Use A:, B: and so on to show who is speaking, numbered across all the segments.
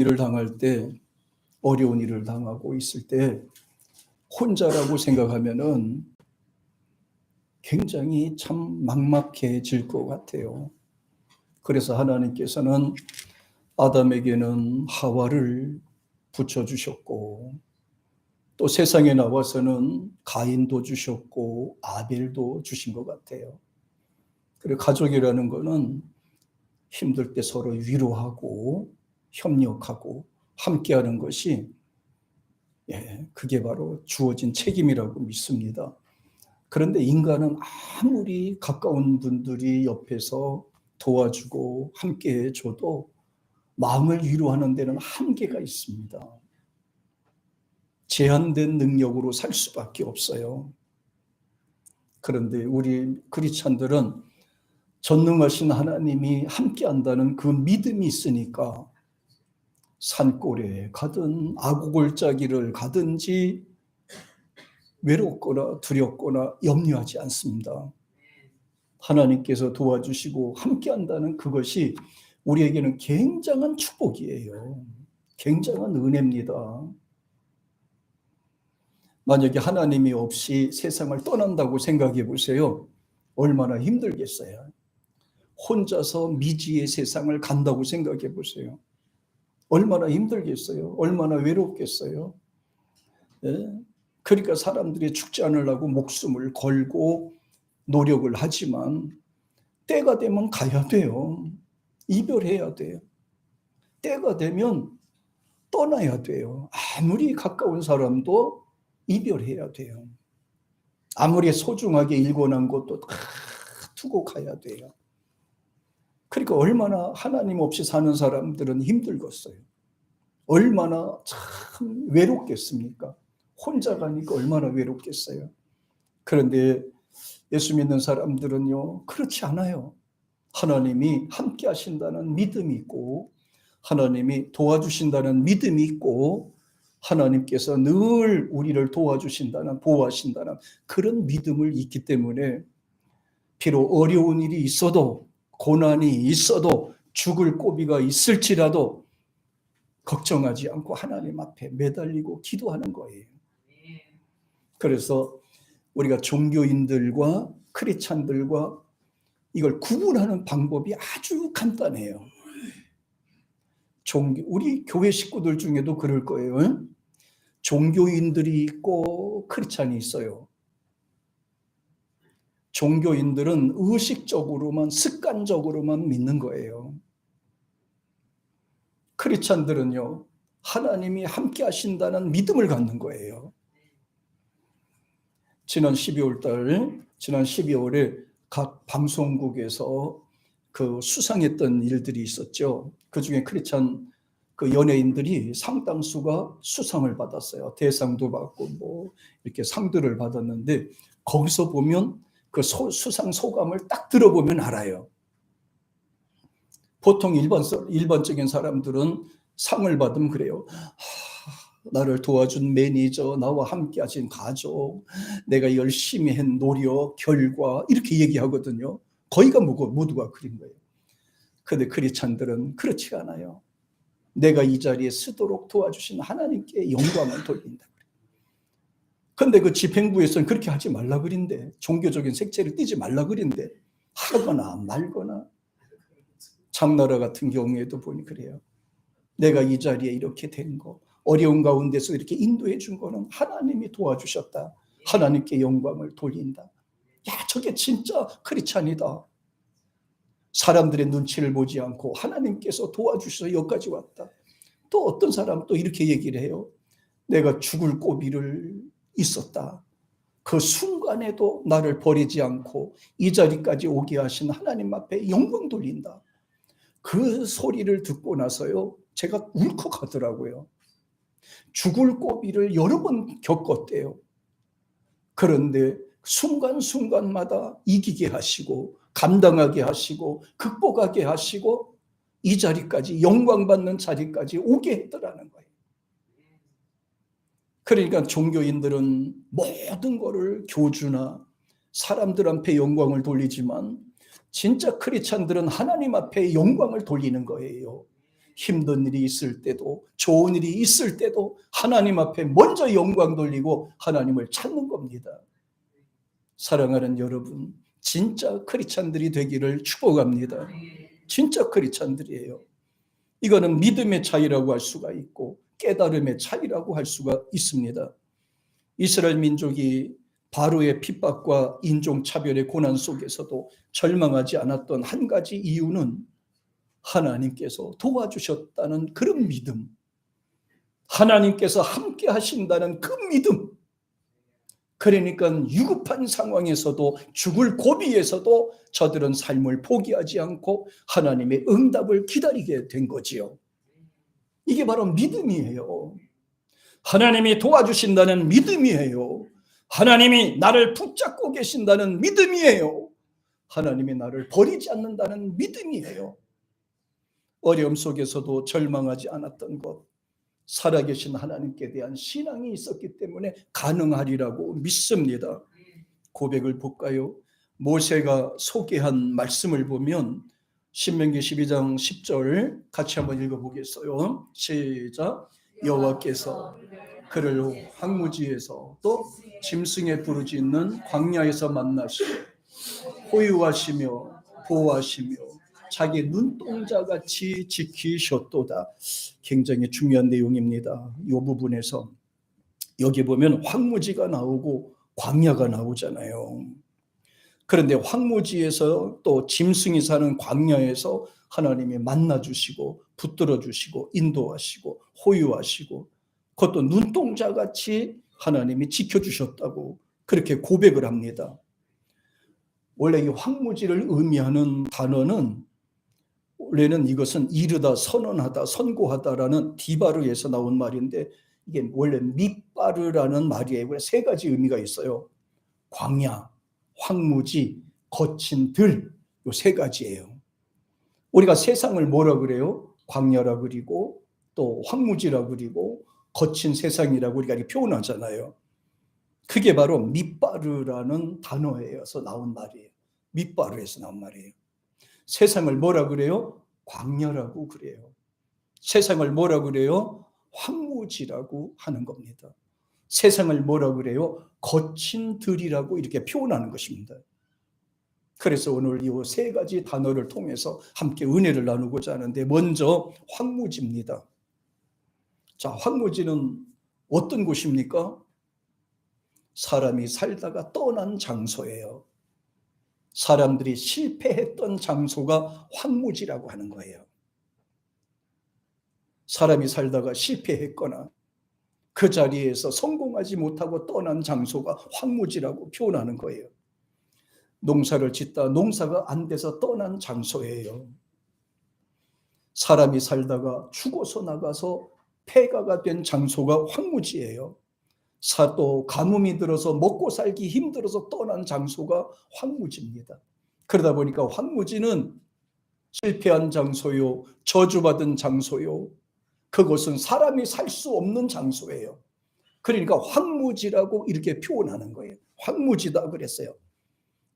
A: 일을 당할 때, 어려운 일을 당하고 있을 때 혼자라고 생각하면은 굉장히 참 막막해질 것 같아요. 그래서 하나님께서는 아담에게는 하와를 붙여주셨고, 또 세상에 나와서는 가인도 주셨고 아벨도 주신 것 같아요. 그리고 가족이라는 거는 힘들 때 서로 위로하고 협력하고 함께하는 것이, 그게 바로 주어진 책임이라고 믿습니다. 그런데 인간은 아무리 가까운 분들이 옆에서 도와주고 함께해 줘도 마음을 위로하는 데는 한계가 있습니다. 제한된 능력으로 살 수밖에 없어요. 그런데 우리 크리스찬들은 전능하신 하나님이 함께한다는 그 믿음이 있으니까 산골에 가든 아구골짜기를 가든지 외롭거나 두렵거나 염려하지 않습니다. 하나님께서 도와주시고 함께한다는 그것이 우리에게는 굉장한 축복이에요. 굉장한 은혜입니다. 만약에 하나님이 없이 세상을 떠난다고 생각해 보세요. 얼마나 힘들겠어요. 혼자서 미지의 세상을 간다고 생각해 보세요. 얼마나 힘들겠어요. 얼마나 외롭겠어요. 그러니까 사람들이 죽지 않으려고 목숨을 걸고 노력을 하지만 때가 되면 가야 돼요. 이별해야 돼요. 때가 되면 떠나야 돼요. 아무리 가까운 사람도 이별해야 돼요. 아무리 소중하게 일궈난 것도 다 두고 가야 돼요. 그러니까 얼마나 하나님 없이 사는 사람들은 힘들겠어요. 얼마나 참 외롭겠습니까? 혼자 가니까 얼마나 외롭겠어요. 그런데 예수 믿는 사람들은요, 그렇지 않아요. 하나님이 함께 하신다는 믿음이 있고, 하나님이 도와주신다는 믿음이 있고, 하나님께서 늘 우리를 도와주신다는, 보호하신다는 그런 믿음을 있기 때문에 비록 어려운 일이 있어도, 고난이 있어도, 죽을 고비가 있을지라도 걱정하지 않고 하나님 앞에 매달리고 기도하는 거예요. 그래서 우리가 종교인들과 크리스찬들과 이걸 구분하는 방법이 아주 간단해요. 우리 교회 식구들 중에도 그럴 거예요. 종교인들이 있고 크리스찬이 있어요. 종교인들은 의식적으로만, 습관적으로만 믿는 거예요. 크리스찬들은요, 하나님이 함께 하신다는 믿음을 갖는 거예요. 지난 12월에 각 방송국에서 그 수상했던 일들이 있었죠. 그 중에 크리스찬 그 연예인들이 상당수가 수상을 받았어요. 대상도 받고 뭐 이렇게 상들을 받았는데, 거기서 보면 그 수상 소감을 딱 들어보면 알아요. 보통 일반적인 사람들은 상을 받으면 그래요. 나를 도와준 매니저, 나와 함께 하신 가족, 내가 열심히 한 노력, 결과, 이렇게 얘기하거든요. 거의가 모두가 그린 거예요. 그런데 크리스찬들은 그렇지 않아요. 내가 이 자리에 서도록 도와주신 하나님께 영광을 돌린다. 그런데 그 집행부에서는 그렇게 하지 말라 그린데, 종교적인 색채를 띠지 말라 그린데 하거나 말거나. 장나라 같은 경우에도 보니 그래요. 내가 이 자리에 이렇게 된 거, 어려운 가운데서 이렇게 인도해 준 거는 하나님이 도와주셨다. 하나님께 영광을 돌린다. 야, 저게 진짜 크리스찬이다. 사람들의 눈치를 보지 않고 하나님께서 도와주셔서 여기까지 왔다. 또 어떤 사람은 또 이렇게 얘기를 해요. 내가 죽을 고비를 있었다. 그 순간에도 나를 버리지 않고 이 자리까지 오게 하신 하나님 앞에 영광 돌린다. 그 소리를 듣고 나서요, 제가 울컥하더라고요. 죽을 고비를 여러 번 겪었대요. 그런데 순간순간마다 이기게 하시고 감당하게 하시고 극복하게 하시고 이 자리까지, 영광받는 자리까지 오게 했더라는 거예요. 그러니까 종교인들은 모든 거를 교주나 사람들 앞에 영광을 돌리지만 진짜 크리스찬들은 하나님 앞에 영광을 돌리는 거예요. 힘든 일이 있을 때도 좋은 일이 있을 때도 하나님 앞에 먼저 영광 돌리고 하나님을 찾는 겁니다. 사랑하는 여러분, 진짜 크리스찬들이 되기를 축복합니다. 진짜 크리스찬들이에요. 이거는 믿음의 차이라고 할 수가 있고 깨달음의 차이라고 할 수가 있습니다. 이스라엘 민족이 바로의 핍박과 인종차별의 고난 속에서도 절망하지 않았던 한 가지 이유는 하나님께서 도와주셨다는 그런 믿음, 하나님께서 함께 하신다는 그 믿음. 그러니까 유급한 상황에서도 죽을 고비에서도 저들은 삶을 포기하지 않고 하나님의 응답을 기다리게 된 거지요. 이게 바로 믿음이에요. 하나님이 도와주신다는 믿음이에요. 하나님이 나를 붙잡고 계신다는 믿음이에요. 하나님이 나를 버리지 않는다는 믿음이에요. 어려움 속에서도 절망하지 않았던 것, 살아계신 하나님께 대한 신앙이 있었기 때문에 가능하리라고 믿습니다. 고백을 볼까요? 모세가 소개한 말씀을 보면 신명기 12장 10절 같이 한번 읽어보겠어요. 시작. 여호와께서 그를 황무지에서 또 짐승의 부르짖는 광야에서 만나시고 호유하시며 보호하시며 자기 눈동자같이 지키셨도다. 굉장히 중요한 내용입니다. 이 부분에서 여기 보면 황무지가 나오고 광야가 나오잖아요. 그런데 황무지에서 또 짐승이 사는 광야에서 하나님이 만나주시고 붙들어주시고 인도하시고 호유하시고 그것도 눈동자같이 하나님이 지켜주셨다고 그렇게 고백을 합니다. 원래 이 황무지를 의미하는 단어는 원래는 이것은 이르다, 선언하다, 선고하다라는 디바르에서 나온 말인데 이게 원래 밑바르라는 말이에요. 세 가지 의미가 있어요. 광야, 황무지, 거친 들, 이 세 가지예요. 우리가 세상을 뭐라 그래요? 광야라 그리고 또 황무지라 그리고 거친 세상이라고 우리가 이렇게 표현하잖아요. 그게 바로 밑바르라는 단어에서 나온 말이에요. 밑바르에서 나온 말이에요. 세상을 뭐라 그래요? 광야라고 그래요. 세상을 뭐라 그래요? 황무지라고 하는 겁니다. 세상을 뭐라 그래요? 거친 들이라고 이렇게 표현하는 것입니다. 그래서 오늘 이 세 가지 단어를 통해서 함께 은혜를 나누고자 하는데 먼저 황무지입니다. 자, 황무지는 어떤 곳입니까? 사람이 살다가 떠난 장소예요. 사람들이 실패했던 장소가 황무지라고 하는 거예요. 사람이 살다가 실패했거나 그 자리에서 성공하지 못하고 떠난 장소가 황무지라고 표현하는 거예요. 농사를 짓다 농사가 안 돼서 떠난 장소예요. 사람이 살다가 죽어서 나가서 폐가가 된 장소가 황무지예요. 또 가뭄이 들어서 먹고 살기 힘들어서 떠난 장소가 황무지입니다. 그러다 보니까 황무지는 실패한 장소요, 저주받은 장소요, 그곳은 사람이 살 수 없는 장소예요. 그러니까 황무지라고 이렇게 표현하는 거예요. 황무지다 그랬어요.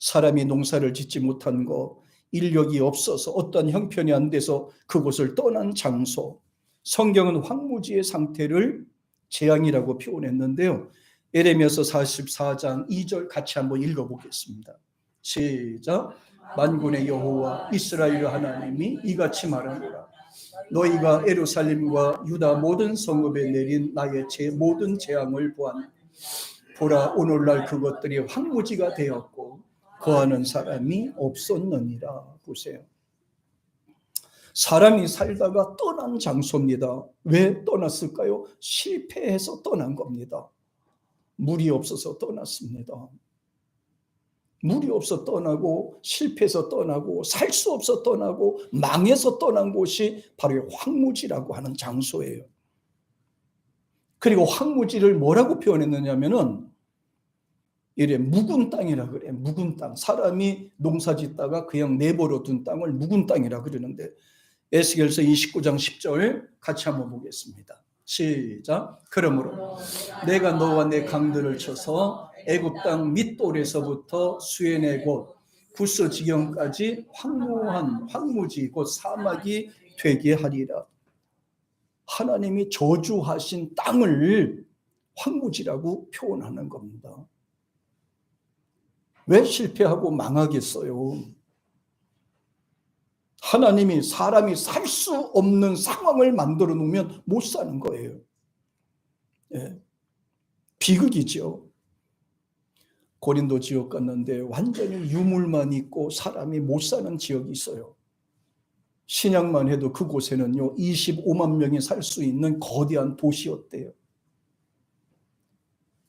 A: 사람이 농사를 짓지 못한 거, 인력이 없어서 어떤 형편이 안 돼서 그곳을 떠난 장소, 성경은 황무지의 상태를 재앙이라고 표현했는데요. 에레미야서 44장 2절 같이 한번 읽어보겠습니다. 시작. 만군의 여호와 이스라엘 하나님이 이같이 말하노라. 너희가 예루살렘과 유다 모든 성읍에 내린 나의 모든 재앙을 보았노라. 보라, 오늘날 그것들이 황무지가 되었고 거하는 사람이 없었느니라. 보세요. 사람이 살다가 떠난 장소입니다. 왜 떠났을까요? 실패해서 떠난 겁니다. 물이 없어서 떠났습니다. 물이 없어 떠나고 실패해서 떠나고 살 수 없어 떠나고 망해서 떠난 곳이 바로 황무지라고 하는 장소예요. 그리고 황무지를 뭐라고 표현했느냐면은 이래 묵은 땅이라 그래. 묵은 땅. 사람이 농사 짓다가 그냥 내버려 둔 땅을 묵은 땅이라 그러는데 에스겔서 29장 10절 같이 한번 보겠습니다. 시작. 그러므로 내가 너와 내 강들을 쳐서 애굽 땅 밑돌에서부터 수엔의 곳 구스 지경까지 황무한 황무지 곧 사막이 되게 하리라. 하나님이 저주하신 땅을 황무지라고 표현하는 겁니다. 왜 실패하고 망하겠어요? 하나님이 사람이 살 수 없는 상황을 만들어 놓으면 못 사는 거예요. 예. 비극이죠. 고린도 지역 갔는데 완전히 유물만 있고 사람이 못 사는 지역이 있어요. 신약만 해도 그곳에는요 25만 명이 살 수 있는 거대한 도시였대요.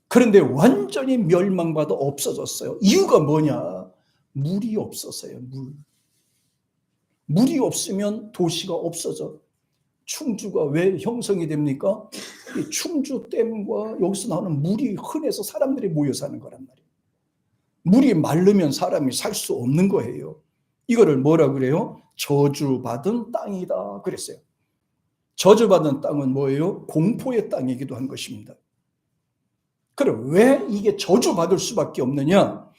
A: 그런데 완전히 멸망받아 없어졌어요. 이유가 뭐냐? 물이 없었어요. 물이 없으면 도시가 없어져. 충주가 왜 형성이 됩니까? 이 충주댐과 여기서 나오는 물이 흔해서 사람들이 모여 사는 거란 말이에요. 물이 마르면 사람이 살 수 없는 거예요. 이거를 뭐라 그래요? 저주받은 땅이다 그랬어요. 저주받은 땅은 뭐예요? 공포의 땅이기도 한 것입니다. 그럼 왜 이게 저주받을 수밖에 없느냐?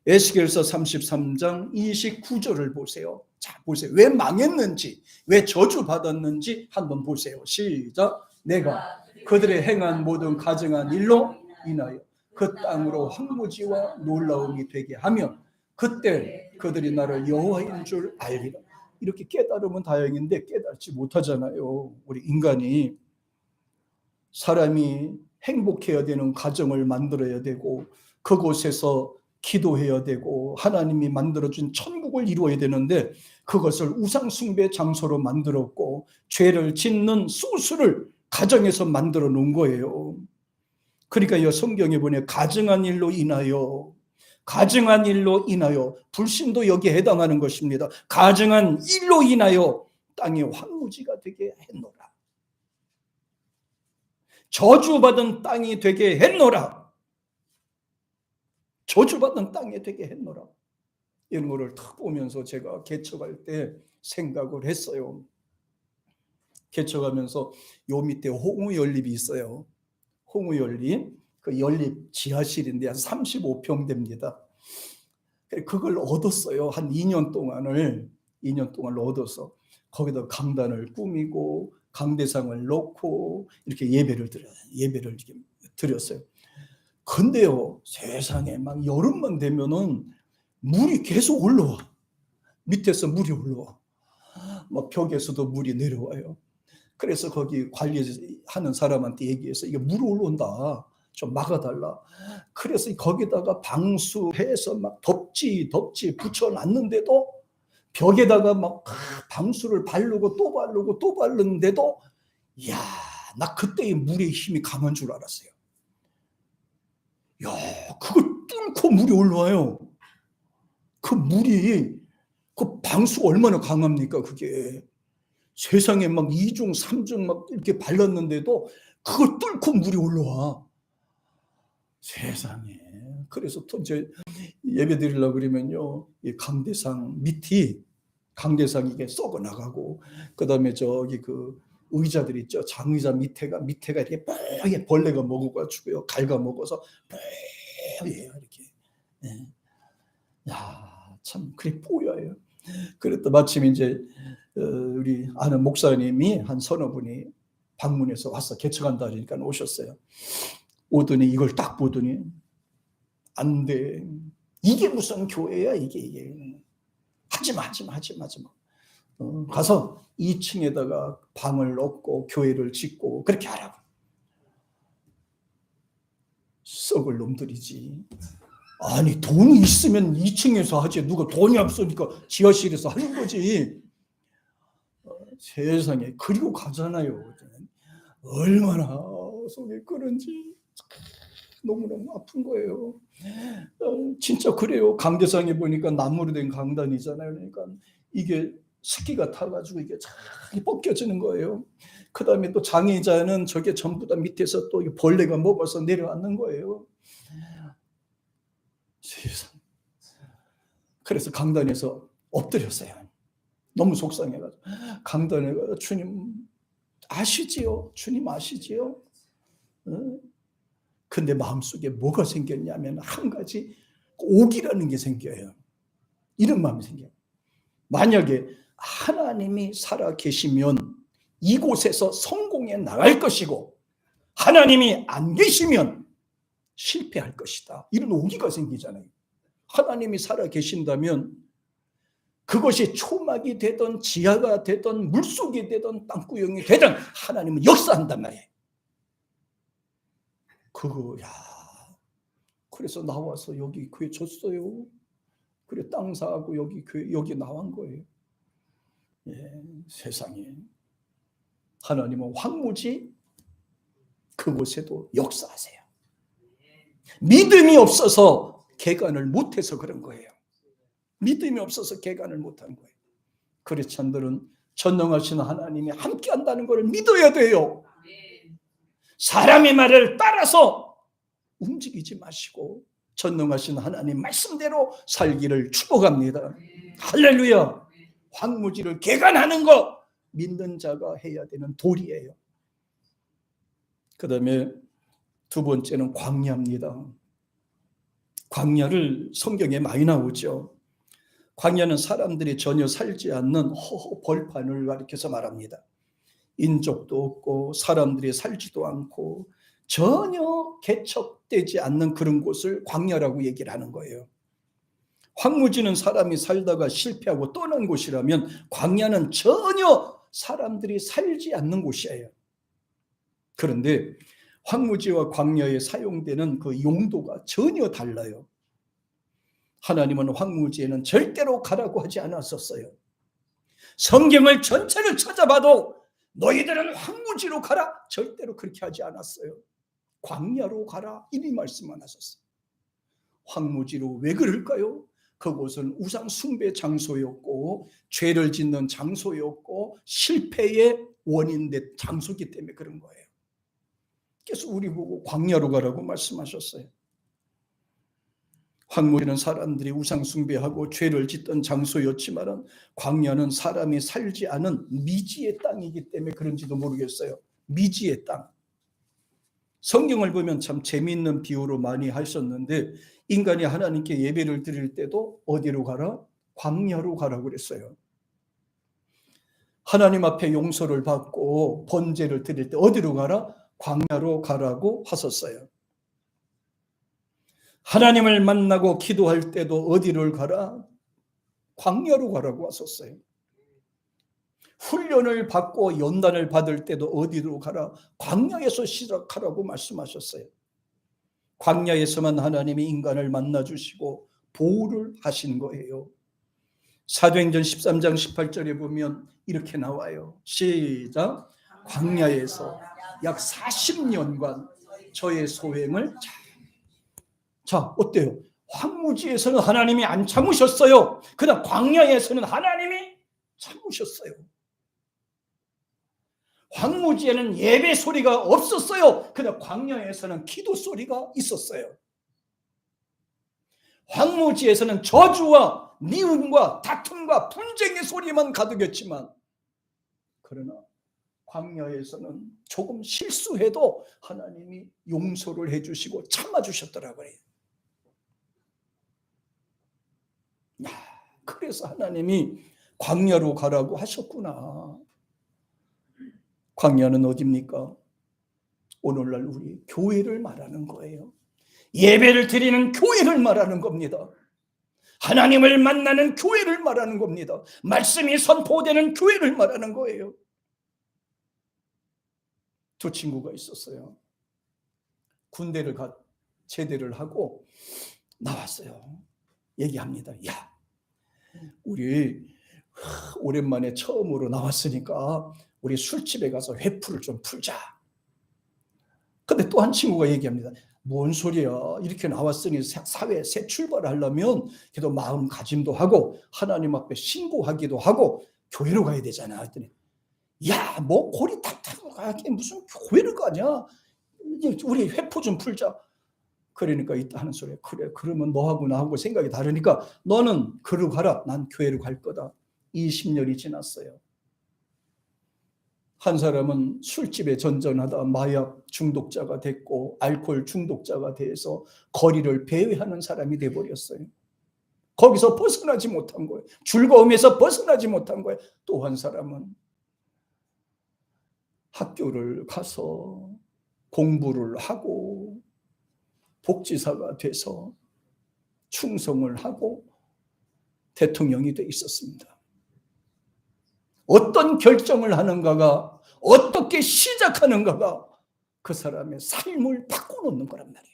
A: 에스겔서 33장 29절을 보세요. 자, 보세요. 왜 망했는지, 왜 저주받았는지 한번 보세요. 시작. 내가 그들의 행한 모든 가증한 일로 인하여 그 땅으로 황무지와 놀라움이 되게 하며 그때 그들이 나를 여호와인 줄 알리라. 이렇게 깨달으면 다행인데 깨닫지 못하잖아요. 우리 인간이. 사람이 행복해야 되는 가정을 만들어야 되고 그곳에서 기도해야 되고 하나님이 만들어준 천국을 이루어야 되는데 그것을 우상숭배 장소로 만들었고 죄를 짓는 소수를 가정에서 만들어 놓은 거예요. 그러니까 이 성경에 보면 가증한 일로 인하여 불신도 여기에 해당하는 것입니다. 가증한 일로 인하여 땅이 황무지가 되게 했노라. 저주받은 땅이 되게 했노라. 저주받은 땅이 되게 했노라. 이런 거를 탁 보면서 제가 개척할 때 생각을 했어요. 개척하면서 요 밑에 홍우연립이 있어요. 홍우연립, 그 연립 지하실인데 한 35평 됩니다. 그걸 얻었어요. 한 2년 동안을 얻어서 거기다 강단을 꾸미고 강대상을 놓고 이렇게 예배를 드렸어요. 근데요, 세상에 막 여름만 되면은 물이 계속 올라와. 밑에서 물이 올라와. 막 벽에서도 물이 내려와요. 그래서 거기 관리하는 사람한테 얘기해서 이게 물 올라온다. 좀 막아달라. 그래서 거기다가 방수해서 막 덮지 붙여놨는데도 벽에다가 막 방수를 바르고 또 바르는데도 이야, 나 그때 이 물의 힘이 강한 줄 알았어요. 야, 그걸 뚫고 물이 올라와요. 그 물이, 그 방수가 얼마나 강합니까, 그게. 세상에 막 2중, 3중 막 이렇게 발랐는데도 그걸 뚫고 물이 올라와. 세상에. 그래서 또 이제 예배 드리려고 그러면요, 이 강대상 밑이, 강대상이 이게 썩어 나가고, 그 다음에 저기 그 의자들 있죠. 장의자 밑에가 이렇게 뻘게 벌레가 먹어가지고요. 갉아먹어서 뻘게요. 이렇게. 네. 야, 참, 그게 뽀여요. 그랬더니 마침 이제, 우리 아는 목사님이 한 서너 분이 방문해서 와서 개척한다 그러니까 오셨어요. 오더니 이걸 딱 보더니, 안 돼. 이게 무슨 교회야, 이게. 하지 마. 가서 2층에다가 방을 얻고 교회를 짓고 그렇게 하라고. 썩을 놈들이지. 아니, 돈이 있으면 2층에서 하지. 누가 돈이 없으니까 지하실에서 하는 거지. 세상에. 그리고 가잖아요. 얼마나 속이 끓은지 너무너무 아픈 거예요. 진짜 그래요. 강대상에 보니까 나무로 된 강단이잖아요. 그러니까 이게 습기가 타가지고 이게 잘 벗겨지는 거예요. 그 다음에 또 장의자는 저게 전부 다 밑에서 또 벌레가 먹어서 내려앉는 거예요. 세상. 그래서 강단에서 엎드렸어요. 너무 속상해가지고. 강단에 가서 주님 아시지요? 주님 아시지요? 근데 마음속에 뭐가 생겼냐면 한 가지 옥이라는 게 생겨요. 이런 마음이 생겨요. 만약에 하나님이 살아 계시면 이곳에서 성공해 나갈 것이고 하나님이 안 계시면 실패할 것이다. 이런 오기가 생기잖아요. 하나님이 살아 계신다면 그것이 초막이 되든 지하가 되든 물속이 되든 땅구멍이 되든 하나님은 역사한단 말이에요. 그거야. 그래서 나와서 여기 교회 줬어요. 그래 땅 사고 여기 교회 여기 나온 거예요. 예, 세상에 하나님은 황무지 그곳에도 역사하세요. 믿음이 없어서 개간을 못해서 그런 거예요. 믿음이 없어서 개간을 못한 거예요. 크리스찬들은 전능하신 하나님이 함께 한다는 것을 믿어야 돼요. 사람의 말을 따라서 움직이지 마시고 전능하신 하나님 말씀대로 살기를 축복합니다. 할렐루야. 황무지를 개간하는 것 믿는 자가 해야 되는 도리예요. 그 다음에 두 번째는 광야입니다. 광야를 성경에 많이 나오죠. 광야는 사람들이 전혀 살지 않는 허허 벌판을 가리켜서 말합니다. 인적도 없고 사람들이 살지도 않고 전혀 개척되지 않는 그런 곳을 광야라고 얘기를 하는 거예요. 황무지는 사람이 살다가 실패하고 떠난 곳이라면 광야는 전혀 사람들이 살지 않는 곳이에요. 그런데 황무지와 광야에 사용되는 그 용도가 전혀 달라요. 하나님은 황무지에는 절대로 가라고 하지 않았었어요. 성경을 전체를 찾아봐도 너희들은 황무지로 가라 절대로 그렇게 하지 않았어요. 광야로 가라 이리 말씀 안 하셨어요. 황무지로 왜 그럴까요? 그곳은 우상 숭배 장소였고 죄를 짓는 장소였고 실패의 원인된 장소이기 때문에 그런 거예요. 그래서 우리 보고 광야로 가라고 말씀하셨어요. 황무지는 사람들이 우상 숭배하고 죄를 짓던 장소였지만 광야는 사람이 살지 않은 미지의 땅이기 때문에 그런지도 모르겠어요. 미지의 땅. 성경을 보면 참 재미있는 비유로 많이 하셨는데 인간이 하나님께 예배를 드릴 때도 어디로 가라? 광야로 가라고 그랬어요. 하나님 앞에 용서를 받고 번제를 드릴 때 어디로 가라? 광야로 가라고 하셨어요. 하나님을 만나고 기도할 때도 어디를 가라? 광야로 가라고 하셨어요. 훈련을 받고 연단을 받을 때도 어디로 가라? 광야에서 시작하라고 말씀하셨어요. 광야에서만 하나님이 인간을 만나주시고 보호를 하신 거예요. 사도행전 13장 18절에 보면 이렇게 나와요. 시작. 광야에서 약 40년간 저의 소행을 자, 어때요? 황무지에서는 하나님이 안 참으셨어요. 그러나 광야에서는 하나님이 참으셨어요. 황무지에는 예배 소리가 없었어요. 그러나 광야에서는 기도 소리가 있었어요. 황무지에서는 저주와 미움과 다툼과 분쟁의 소리만 가득했지만 그러나 광야에서는 조금 실수해도 하나님이 용서를 해주시고 참아주셨더라고요. 그래서 하나님이 광야로 가라고 하셨구나. 광야는 어디입니까? 오늘날 우리 교회를 말하는 거예요. 예배를 드리는 교회를 말하는 겁니다. 하나님을 만나는 교회를 말하는 겁니다. 말씀이 선포되는 교회를 말하는 거예요. 두 친구가 있었어요. 군대를 제대를 하고 나왔어요. 얘기합니다. 야, 우리 오랜만에 처음으로 나왔으니까 우리 술집에 가서 회풀을 좀 풀자. 근데 또 한 친구가 얘기합니다. 뭔 소리야. 이렇게 나왔으니 사회 새 출발을 하려면 그래도 마음가짐도 하고 하나님 앞에 신고하기도 하고 교회로 가야 되잖아. 했더니 야, 뭐 골이 탁탁 가게 무슨 교회를 가냐. 우리 회포 좀 풀자. 그러니까 이따 하는 소리야. 그래, 그러면 너하고 나하고 생각이 다르니까 너는 그로 가라. 난 교회로 갈 거다. 20년이 지났어요. 한 사람은 술집에 전전하다 마약 중독자가 됐고 알코올 중독자가 돼서 거리를 배회하는 사람이 돼버렸어요. 거기서 벗어나지 못한 거예요. 즐거움에서 벗어나지 못한 거예요. 또 한 사람은 학교를 가서 공부를 하고 복지사가 돼서 충성을 하고 대통령이 돼 있었습니다. 어떤 결정을 하는가가, 어떻게 시작하는가가 그 사람의 삶을 바꿔놓는 거란 말이에요.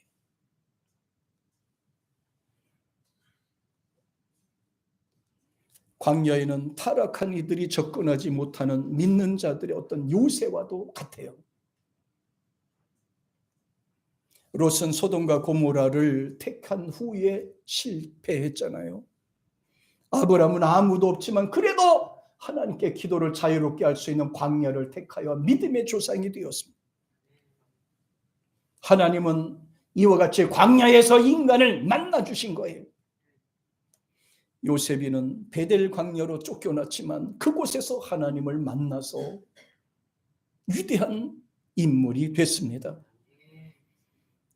A: 광야에는 타락한 이들이 접근하지 못하는 믿는 자들의 어떤 요새와도 같아요. 롯은 소돔과 고모라를 택한 후에 실패했잖아요. 아브라함은 아무도 없지만 그래도 하나님께 기도를 자유롭게 할 수 있는 광야를 택하여 믿음의 조상이 되었습니다. 하나님은 이와 같이 광야에서 인간을 만나 주신 거예요. 요셉이는 베델 광야로 쫓겨났지만 그곳에서 하나님을 만나서 위대한 인물이 됐습니다.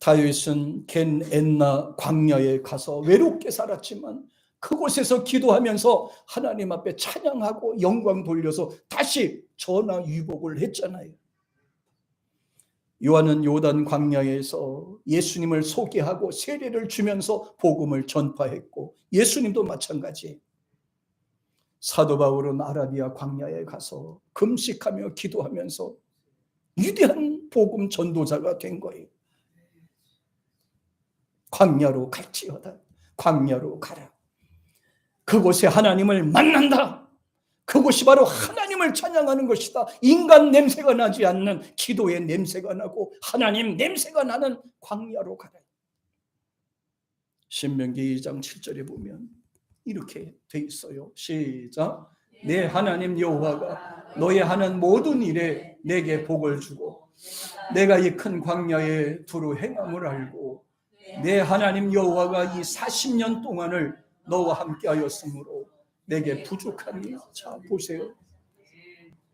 A: 다윗은 겐 엔나 광야에 가서 외롭게 살았지만 그곳에서 기도하면서 하나님 앞에 찬양하고 영광 돌려서 다시 전화위복을 했잖아요. 요한은 요단 광야에서 예수님을 소개하고 세례를 주면서 복음을 전파했고 예수님도 마찬가지예요. 사도 바울은 아라비아 광야에 가서 금식하며 기도하면서 위대한 복음 전도자가 된 거예요. 광야로 갈지어다. 광야로 가라. 그곳에 하나님을 만난다. 그곳이 바로 하나님을 찬양하는 것이다. 인간 냄새가 나지 않는 기도의 냄새가 나고 하나님 냄새가 나는 광야로 가라. 신명기 2장 7절에 보면 이렇게 돼 있어요. 시작. 내 하나님 여호와가 너의 하는 모든 일에 내게 복을 주고 내가 이 큰 광야에 두루 행함을 알고 내 하나님 여호와가 이 40년 동안을 너와 함께 하였으므로 내게 부족하니. 자 보세요.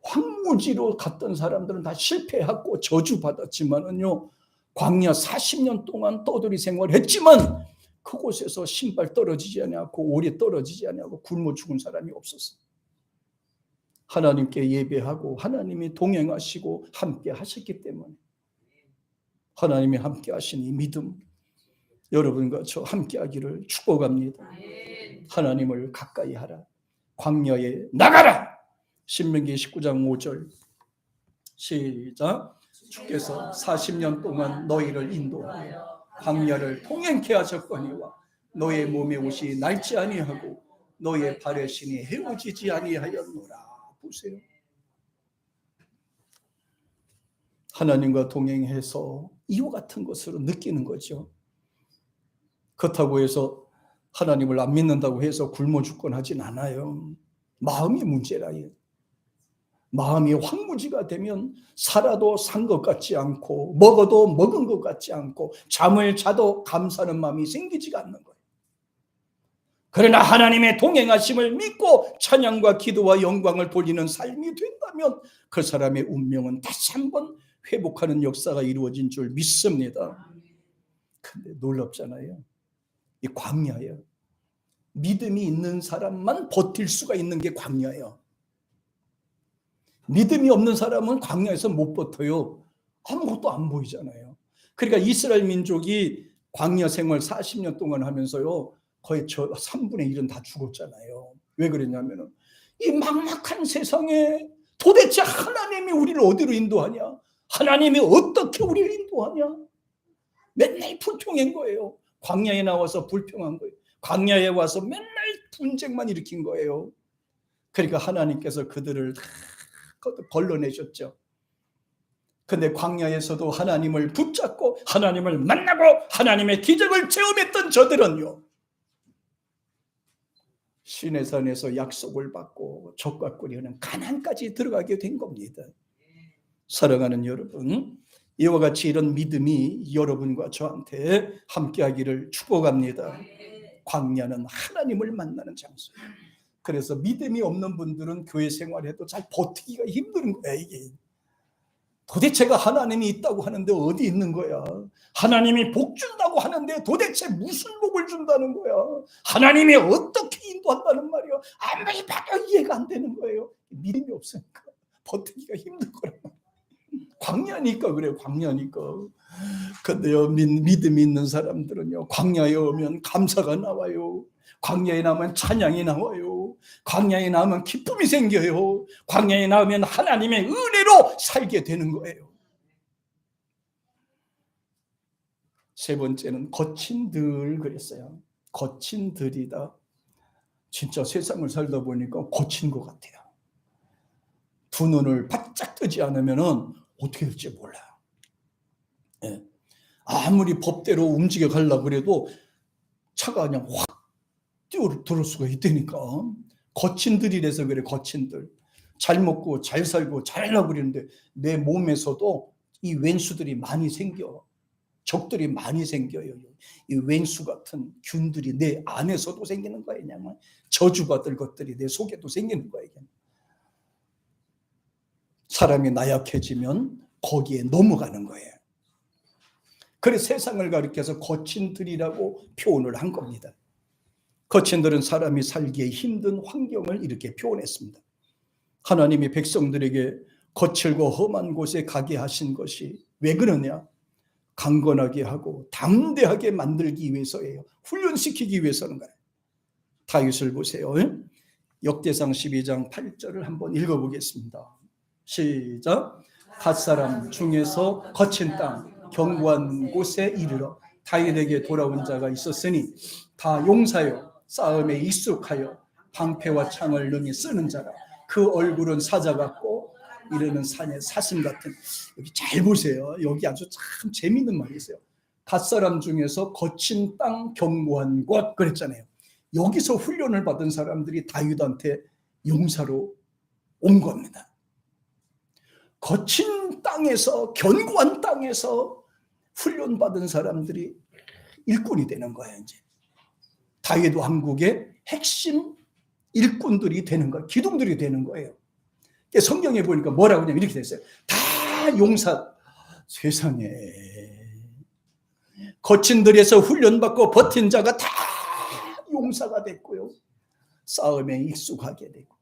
A: 황무지로 갔던 사람들은 다 실패하고 저주받았지만은요, 광야 40년 동안 떠돌이 생활했지만 그곳에서 신발 떨어지지 않고 오리 떨어지지 않고 굶어 죽은 사람이 없었어요. 하나님께 예배하고 하나님이 동행하시고 함께 하셨기 때문에 하나님이 함께 하신 이 믿음, 여러분과 저 함께 하기를 축복합니다. 하나님을 가까이 하라. 광야에 나가라. 신명기 19장 5절 시작. 주께서 40년 동안 너희를 인도하여 광야를 통행케 하셨거니와 너의 몸의 옷이 낡지 아니하고 너의 발의 신이 헤어지지 아니하였노라. 보세요. 하나님과 동행해서 이와 같은 것으로 느끼는 거죠. 그렇다고 해서 하나님을 안 믿는다고 해서 굶어 죽건 하진 않아요. 마음이 문제라요. 마음이 황무지가 되면 살아도 산 것 같지 않고 먹어도 먹은 것 같지 않고 잠을 자도 감사하는 마음이 생기지가 않는 거예요. 그러나 하나님의 동행하심을 믿고 찬양과 기도와 영광을 돌리는 삶이 된다면 그 사람의 운명은 다시 한번 회복하는 역사가 이루어진 줄 믿습니다. 근데 놀랍잖아요. 이 광야예요. 믿음이 있는 사람만 버틸 수가 있는 게 광야예요. 믿음이 없는 사람은 광야에서 못 버텨요. 아무것도 안 보이잖아요. 그러니까 이스라엘 민족이 광야 생활 40년 동안 하면서요, 거의 저 3분의 1은 다 죽었잖아요. 왜 그랬냐면은 이 막막한 세상에 도대체 하나님이 우리를 어디로 인도하냐? 하나님이 어떻게 우리를 인도하냐? 맨날 불평한 거예요. 광야에 나와서 불평한 거예요. 광야에 와서 맨날 분쟁만 일으킨 거예요. 그러니까 하나님께서 그들을 다 걸러내셨죠. 근데 광야에서도 하나님을 붙잡고 하나님을 만나고 하나님의 기적을 체험했던 저들은요, 시내산에서 약속을 받고 족과 꿀이는 가나안까지 들어가게 된 겁니다. 사랑하는 여러분, 이와 같이 이런 믿음이 여러분과 저한테 함께하기를 축복합니다. 광야는 하나님을 만나는 장소. 그래서 믿음이 없는 분들은 교회 생활해도 잘 버티기가 힘든 거야. 이게 도대체가 하나님이 있다고 하는데 어디 있는 거야? 하나님이 복 준다고 하는데 도대체 무슨 복을 준다는 거야? 하나님이 어떻게 인도한다는 말이야? 아무리 봐도 이해가 안 되는 거예요. 믿음이 없으니까 버티기가 힘든 거란 말이야. 광야니까 그래요. 광야니까. 근데요, 믿음이 있는 사람들은요, 광야에 오면 감사가 나와요. 광야에 나오면 찬양이 나와요. 광야에 나오면 기쁨이 생겨요. 광야에 나오면 하나님의 은혜로 살게 되는 거예요. 세 번째는 거친 들 그랬어요. 거친 들이다. 진짜 세상을 살다 보니까 거친 것 같아요. 두 눈을 바짝 뜨지 않으면 어떻게 될지 몰라요. 예. 아무리 법대로 움직여 가려고 그래도 차가 그냥 확 뛰어들 수가 있다니까. 거친 들이라서 그래. 거친 들. 잘 먹고 잘 살고 잘하려고 그러는데 내 몸에서도 이 왼수들이 많이 생겨. 적들이 많이 생겨요. 이 왼수 같은 균들이 내 안에서도 생기는 거예요. 그냥 저주받을 것들이 내 속에도 생기는 거예요. 사람이 나약해지면 거기에 넘어가는 거예요. 그래서 세상을 가리켜서 거친 들이라고 표현을 한 겁니다. 거친 들은 사람이 살기에 힘든 환경을 이렇게 표현했습니다. 하나님이 백성들에게 거칠고 험한 곳에 가게 하신 것이 왜 그러냐? 강건하게 하고 담대하게 만들기 위해서예요. 훈련시키기 위해서는 거예요. 다윗을 보세요. 역대상 12장 8절을 한번 읽어보겠습니다. 시작. 갓사람 중에서 거친 땅 견고한 곳에 이르러 다윗에게 돌아온 자가 있었으니 다 용사요 싸움에 익숙하여 방패와 창을 능히 쓰는 자라. 그 얼굴은 사자 같고 이르는 산의 사슴 같은. 여기 잘 보세요. 여기 아주 참 재미있는 말이 있어요. 갓사람 중에서 거친 땅 견고한 곳 그랬잖아요. 여기서 훈련을 받은 사람들이 다윗한테 용사로 온 겁니다. 거친 땅에서 견고한 땅에서 훈련받은 사람들이 일꾼이 되는 거예요. 이제 다윗 왕국의 핵심 일꾼들이 되는 거예요. 기둥들이 되는 거예요. 성경에 보니까 뭐라고 하냐면 이렇게 됐어요. 다 용사. 세상에 거친 들에서 훈련받고 버틴 자가 다 용사가 됐고요. 싸움에 익숙하게 되고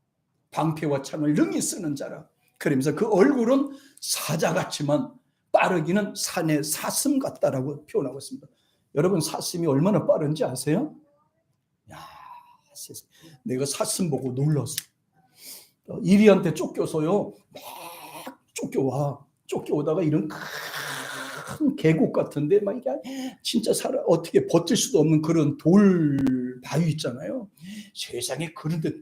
A: 방패와 창을 능히 쓰는 자라. 그러면서 그 얼굴은 사자 같지만 빠르기는 산의 사슴 같다라고 표현하고 있습니다. 여러분 사슴이 얼마나 빠른지 아세요? 야, 내가 사슴 보고 놀랐어. 이리한테 쫓겨서요 막 쫓겨오다가 이런 큰 계곡 같은데 막 이게 진짜 어떻게 버틸 수도 없는 그런 돌 바위 있잖아요. 세상에 그런데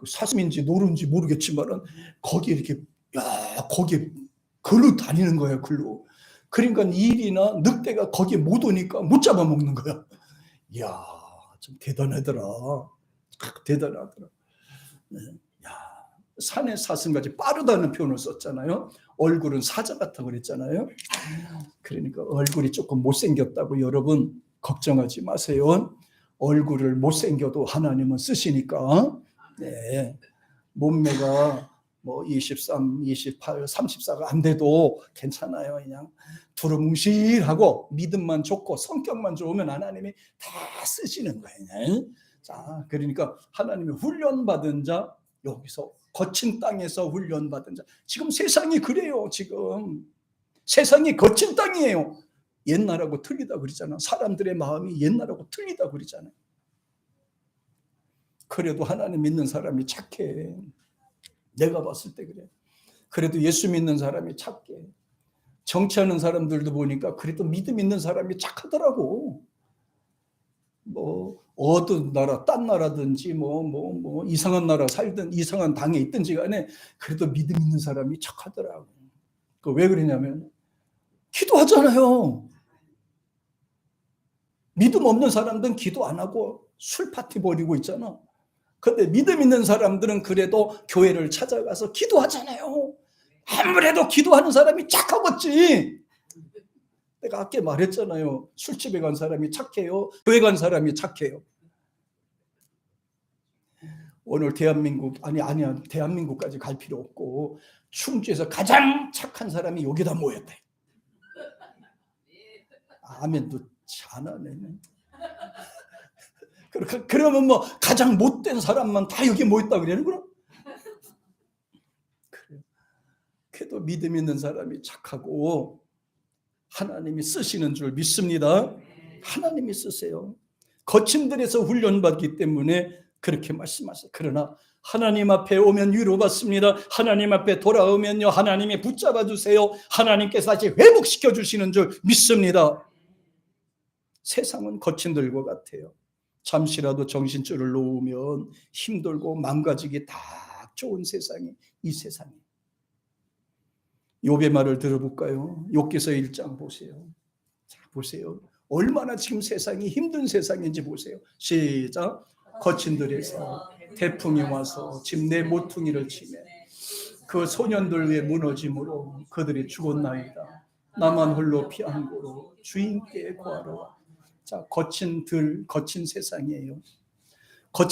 A: 사슴인지 노루인지 모르겠지만은 거기에 이렇게 거기에 글로 다니는 거예요. 글로. 그러니까 일이나 늑대가 거기에 못 오니까 못 잡아먹는 거야. 이야, 좀 대단하더라. 대단하더라. 야, 산의 사슴같이 빠르다는 표현을 썼잖아요. 얼굴은 사자 같다고 그랬잖아요. 그러니까 얼굴이 조금 못생겼다고 여러분 걱정하지 마세요. 얼굴을 못생겨도 하나님은 쓰시니까. 네. 몸매가 뭐 23, 28, 34가 안 돼도 괜찮아요. 그냥 두루뭉실하고 믿음만 좋고 성격만 좋으면 하나님이 다 쓰시는 거예요. 자, 그러니까 하나님이 훈련받은 자, 여기서 거친 땅에서 훈련받은 자. 지금 세상이 그래요. 지금 세상이 거친 땅이에요. 옛날하고 틀리다 그러잖아. 사람들의 마음이 옛날하고 틀리다 그러잖아요. 그래도 하나님 믿는 사람이 착해. 내가 봤을 때 그래. 그래도 예수 믿는 사람이 착해. 정치하는 사람들도 보니까 그래도 믿음 있는 사람이 착하더라고. 뭐 어떤 나라, 딴 나라든지 뭐 이상한 나라 살든 이상한 당에 있든지 간에 그래도 믿음 있는 사람이 착하더라고. 그 왜 그러냐면 기도하잖아요. 믿음 없는 사람들은 기도 안 하고 술 파티 벌이고 있잖아. 근데 믿음 있는 사람들은 그래도 교회를 찾아가서 기도하잖아요. 아무래도 기도하는 사람이 착하겠지. 내가 아까 말했잖아요. 술집에 간 사람이 착해요. 교회 간 사람이 착해요. 오늘 아니야. 대한민국까지 갈 필요 없고 충주에서 가장 착한 사람이 여기다 모였대. 아멘도 잘하네. 그러면 뭐 가장 못된 사람만 다 여기 모였다 그러는 거야? 그래도 믿음 있는 사람이 착하고 하나님이 쓰시는 줄 믿습니다. 하나님이 쓰세요. 거친 들에서 훈련받기 때문에 그렇게 말씀하세요. 그러나 하나님 앞에 오면 위로받습니다. 하나님 앞에 돌아오면요, 하나님이 붙잡아 주세요. 하나님께서 다시 회복시켜 주시는 줄 믿습니다. 세상은 거친 들과 같아요. 잠시라도 정신줄을 놓으면 힘들고 망가지기 딱 좋은 세상이 이 세상이에요. 욥의 말을 들어볼까요? 욥기서 1장 보세요. 자, 보세요. 얼마나 지금 세상이 힘든 세상인지 보세요. 시작. 거친 들에서 태풍이 와서 지금 내 모퉁이를 치매 그 소년들 위에 무너짐으로 그들이 죽었나이다. 나만 홀로 피한 고로 주인께 구하러 와. 자, 거친 들, 거친 세상이에요. 거친